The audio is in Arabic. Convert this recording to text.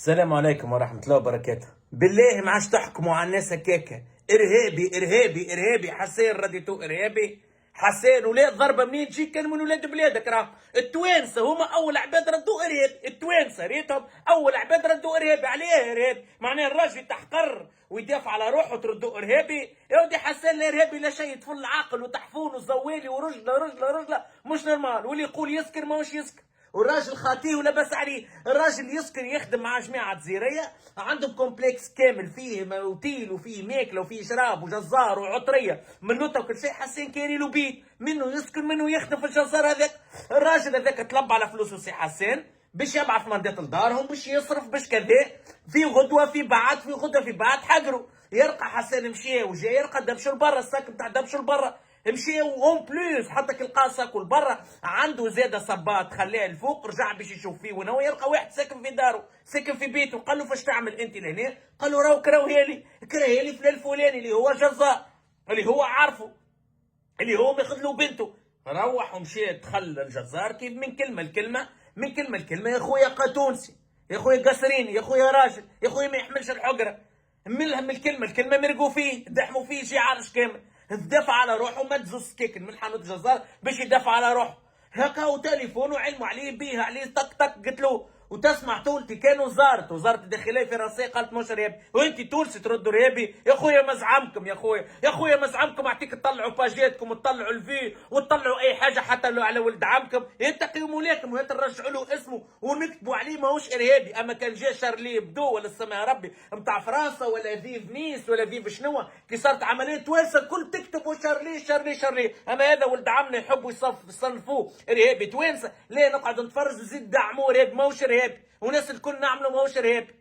السلام عليكم ورحمة الله وبركاته. بالله ما عادش تحكموا على الناس هكاكا. إرهابي إرهابي إرهابي. حسين رديتو إرهابي. حسين ولاد ضربة منين تجي كان من ولاد بلادك. راه التوانسة هما أول عباد ردوا إرهابي. التوانسة ريتهم أول عباد ردوا إرهابي. عليه إرهابي؟ معناه الراجل يتحقر ويدافع على روحه تردوا إرهابي؟ يا ودي حسين الإرهابي لا شيء يطفل عاقل وتحفون وزوالي ورجلة رجلة رجلة مش نورمال. واللي يقول يسكر ماهوش يسكر. والراجل خاطيه ولبس عليه. الراجل يسكن يخدم مع جماعة جزيرية عندهم كومبلكس كامل فيه اوتيل وفيه ماكله وفيه شراب وجزار وعطريه من نوتة وكل شيء. حسين كاري له بيت منه يسكن منه يخدم في الجزار هذاك. الراجل هذاك طلب على فلوسه سي حسين باش يبعث مندات لدارهم باش يصرف باش كذا. في غدوه في بعد في غدوه في بعد حقروا. يرقى حسين مشي وجا يرقى دبشوا لبرا. الساكن بتاع دبشوا لبرا مشي اون بلوس حتى كي ساكل برا عنده زاده صباط خلاه الفوق. رجع باش يشوف فيه وين هو. يلقى واحد ساكن في داره ساكن في بيته. قال له فاش تعمل انت لهنا؟ قال له راهو كراهي لي فلان الفلاني اللي هو جزار اللي هو عارفه اللي هو ماخذ له بنته. روح ومشي دخل الجزار كيف من كلمه لكلمه من كلمه لكلمه. يا خويا قاتونسي يا خويا قصريني يا خويا راجل يا خويا ما يحملش الحقره. من الكلمه لكلمه مرقوا فيه دحموا فيه شي عارش كامل. دافع على روحه ما تزوز كيكن من حانوت جزار باش يدافع على روحه. هكا وتليفون وعلموا عليه بيه عليه طق طق. قلت له وتسمع طولتي كان وزاره الداخليه في راسي قالت مش رهيبي وانت تونسي تردوا رهيبي. يا خويا مزعمكم يا خويا يا خويا مزعمكم. اعطيك تطلعوا باجيتكم وتطلعوا الفي وتطلعوا اي حاجه حتى لو على ولد عمكم ينتقموا مولاكم وترجعوا له اسمه ونكتبوا عليه ماهوش ارهابي. اما كان جا شارلي بدو ولا السماء يا ربي نتاع فرنسا ولا فيف نيس ولا فيف شنو كي صارت عمليه توانسه الكل تكتبوا شارلي شارلي شارلي. اما هذا ولد عمنا يحبوا يصنفوه ارهابي توانسه. ليه نقعد نتفرج وزيد دعموه ارهابي ماهوش ارهابي وناس الكل نعملوا ماهوش ارهابي.